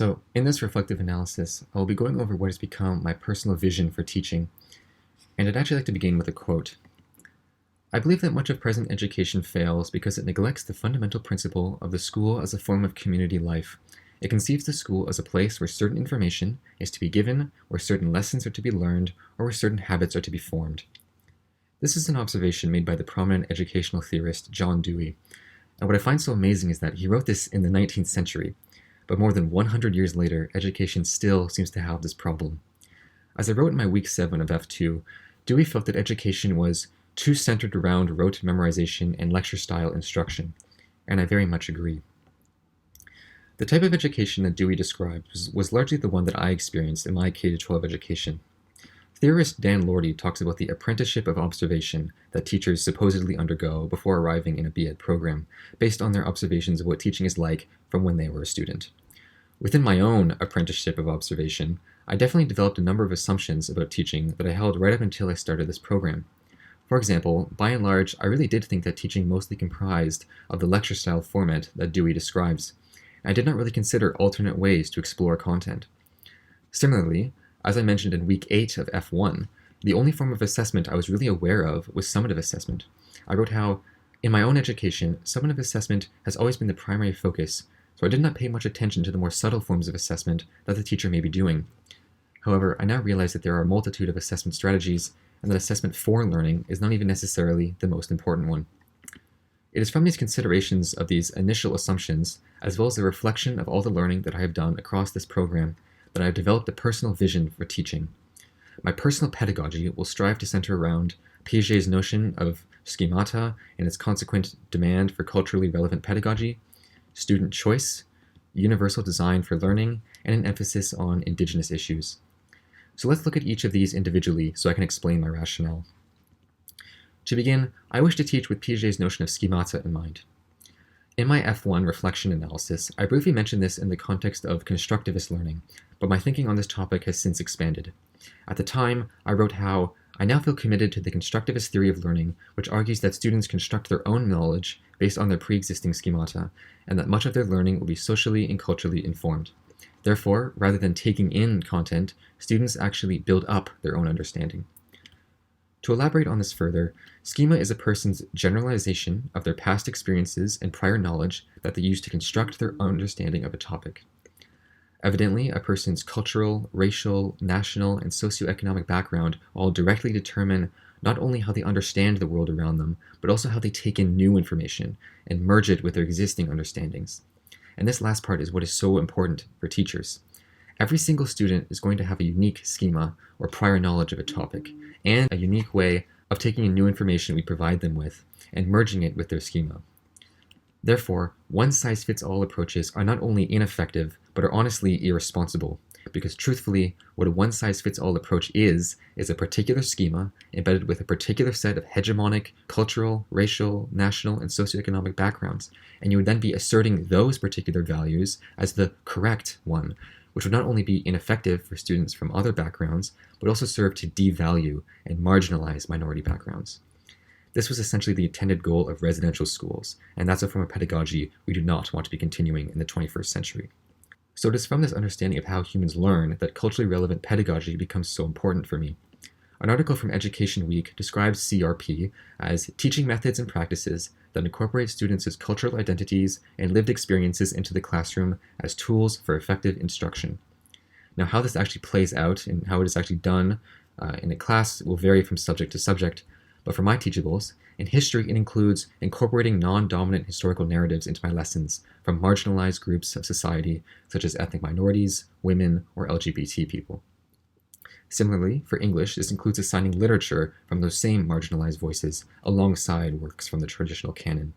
So, in this reflective analysis, I will be going over what has become my personal vision for teaching, and I'd actually like to begin with a quote. I believe that much of present education fails because it neglects the fundamental principle of the school as a form of community life. It conceives the school as a place where certain information is to be given, where certain lessons are to be learned, or where certain habits are to be formed. This is an observation made by the prominent educational theorist John Dewey, and what I find so amazing is that he wrote this in the 19th century, but more than 100 years later, education still seems to have this problem. As I wrote in my week 7 of F2, Dewey felt that education was too centered around rote memorization and lecture-style instruction, and I very much agree. The type of education that Dewey described was largely the one that I experienced in my K-12 education. Theorist Dan Lordy talks about the apprenticeship of observation that teachers supposedly undergo before arriving in a B.Ed program, based on their observations of what teaching is like from when they were a student. Within my own apprenticeship of observation, I definitely developed a number of assumptions about teaching that I held right up until I started this program. For example, by and large, I really did think that teaching mostly comprised of the lecture-style format that Dewey describes. I did not really consider alternate ways to explore content. Similarly, as I mentioned in week 8 of F1, the only form of assessment I was really aware of was summative assessment. I wrote how, in my own education, summative assessment has always been the primary focus, so I did not pay much attention to the more subtle forms of assessment that the teacher may be doing. However, I now realize that there are a multitude of assessment strategies, and that assessment for learning is not even necessarily the most important one. It is from these considerations of these initial assumptions, as well as the reflection of all the learning that I have done across this program, that I have developed a personal vision for teaching. My personal pedagogy will strive to center around Piaget's notion of schemata and its consequent demand for culturally relevant pedagogy, student choice, universal design for learning, and an emphasis on indigenous issues. So let's look at each of these individually so I can explain my rationale. To begin, I wish to teach with Piaget's notion of schemata in mind. In my F1 reflection analysis, I briefly mentioned this in the context of constructivist learning, but my thinking on this topic has since expanded. At the time, I wrote how I now feel committed to the constructivist theory of learning, which argues that students construct their own knowledge based on their pre-existing schemata, and that much of their learning will be socially and culturally informed. Therefore, rather than taking in content, students actually build up their own understanding. To elaborate on this further, schema is a person's generalization of their past experiences and prior knowledge that they use to construct their understanding of a topic. Evidently, a person's cultural, racial, national, and socioeconomic background all directly determine not only how they understand the world around them, but also how they take in new information and merge it with their existing understandings. And this last part is what is so important for teachers. Every single student is going to have a unique schema or prior knowledge of a topic, and a unique way of taking in new information we provide them with and merging it with their schema. Therefore, one-size-fits-all approaches are not only ineffective, but are honestly irresponsible, because truthfully, what a one-size-fits-all approach is a particular schema embedded with a particular set of hegemonic, cultural, racial, national, and socioeconomic backgrounds, and you would then be asserting those particular values as the correct one, which would not only be ineffective for students from other backgrounds, but also serve to devalue and marginalize minority backgrounds. This was essentially the intended goal of residential schools, and that's a form of pedagogy we do not want to be continuing in the 21st century. So it is from this understanding of how humans learn that culturally relevant pedagogy becomes so important for me. An article from Education Week describes CRP as teaching methods and practices that incorporate students' cultural identities and lived experiences into the classroom as tools for effective instruction. Now, how this actually plays out and how it is actually done in a class will vary from subject to subject, but for my teachables, in history it includes incorporating non-dominant historical narratives into my lessons from marginalized groups of society such as ethnic minorities, women, or LGBT people. Similarly, for English, this includes assigning literature from those same marginalized voices alongside works from the traditional canon.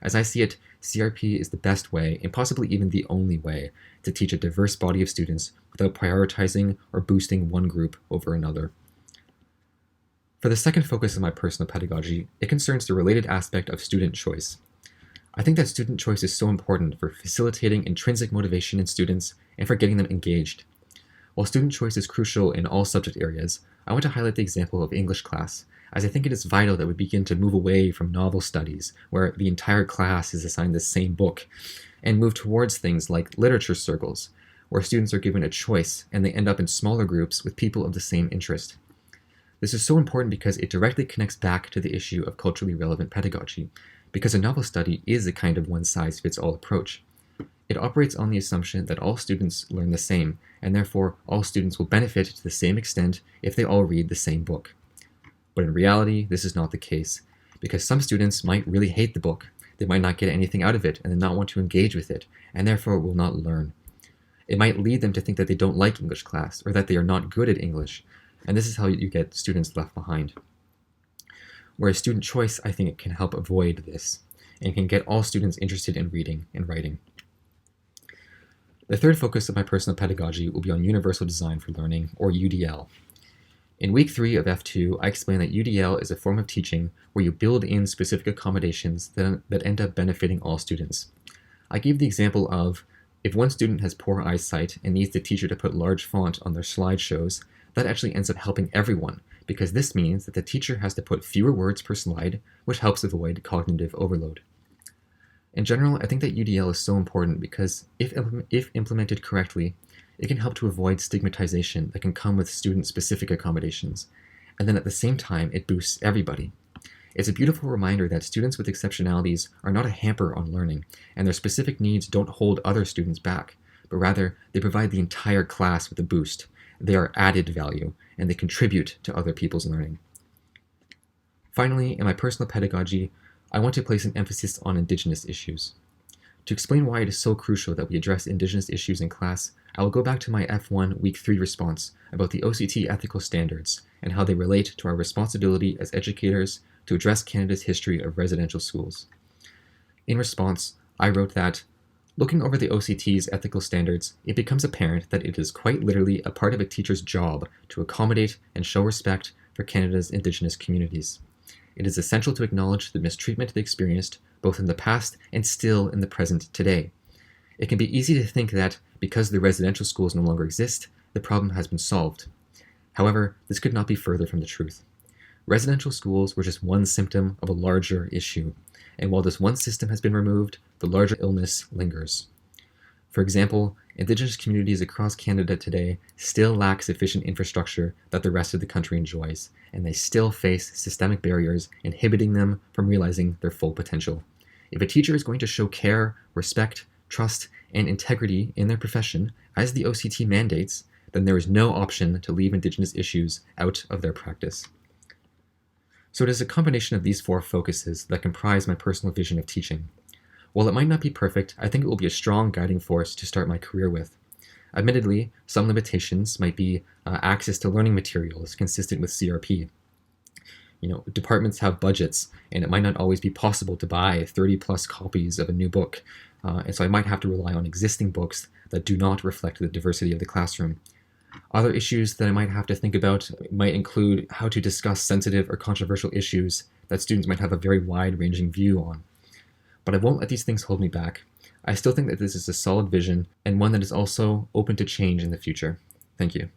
As I see it, CRP is the best way, and possibly even the only way, to teach a diverse body of students without prioritizing or boosting one group over another. For the second focus of my personal pedagogy, it concerns the related aspect of student choice. I think that student choice is so important for facilitating intrinsic motivation in students and for getting them engaged. While student choice is crucial in all subject areas, I want to highlight the example of English class, as I think it is vital that we begin to move away from novel studies, where the entire class is assigned the same book, and move towards things like literature circles, where students are given a choice and they end up in smaller groups with people of the same interest. This is so important because it directly connects back to the issue of culturally relevant pedagogy, because a novel study is a kind of one-size-fits-all approach. It operates on the assumption that all students learn the same, and therefore all students will benefit to the same extent if they all read the same book. But in reality, this is not the case, because some students might really hate the book. They might not get anything out of it and not want to engage with it, and therefore will not learn. It might lead them to think that they don't like English class, or that they are not good at English, and this is how you get students left behind. Whereas student choice, I think it can help avoid this, and can get all students interested in reading and writing. The third focus of my personal pedagogy will be on Universal Design for Learning, or UDL. In week 3 of F2, I explained that UDL is a form of teaching where you build in specific accommodations that end up benefiting all students. I gave the example of, if one student has poor eyesight and needs the teacher to put large font on their slideshows, that actually ends up helping everyone, because this means that the teacher has to put fewer words per slide, which helps avoid cognitive overload. In general, I think that UDL is so important because if implemented correctly, it can help to avoid stigmatization that can come with student-specific accommodations, and then at the same time, it boosts everybody. It's a beautiful reminder that students with exceptionalities are not a hamper on learning, and their specific needs don't hold other students back, but rather they provide the entire class with a boost. They are added value, and they contribute to other people's learning. Finally, in my personal pedagogy, I want to place an emphasis on Indigenous issues. To explain why it is so crucial that we address Indigenous issues in class, I will go back to my F1 Week 3 response about the OCT ethical standards and how they relate to our responsibility as educators to address Canada's history of residential schools. In response, I wrote that, looking over the OCT's ethical standards, it becomes apparent that it is quite literally a part of a teacher's job to accommodate and show respect for Canada's Indigenous communities. It is essential to acknowledge the mistreatment they experienced, both in the past and still in the present today. It can be easy to think that, because the residential schools no longer exist, the problem has been solved. However, this could not be further from the truth. Residential schools were just one symptom of a larger issue, and while this one system has been removed, the larger illness lingers. For example, Indigenous communities across Canada today still lack sufficient infrastructure that the rest of the country enjoys, and they still face systemic barriers inhibiting them from realizing their full potential. If a teacher is going to show care, respect, trust, and integrity in their profession, as the OCT mandates, then there is no option to leave Indigenous issues out of their practice. So it is a combination of these 4 focuses that comprise my personal vision of teaching. While it might not be perfect, I think it will be a strong guiding force to start my career with. Admittedly, some limitations might be access to learning materials consistent with CRP. Departments have budgets, and it might not always be possible to buy 30+ copies of a new book, and so I might have to rely on existing books that do not reflect the diversity of the classroom. Other issues that I might have to think about might include how to discuss sensitive or controversial issues that students might have a very wide-ranging view on. But I won't let these things hold me back. I still think that this is a solid vision and one that is also open to change in the future. Thank you.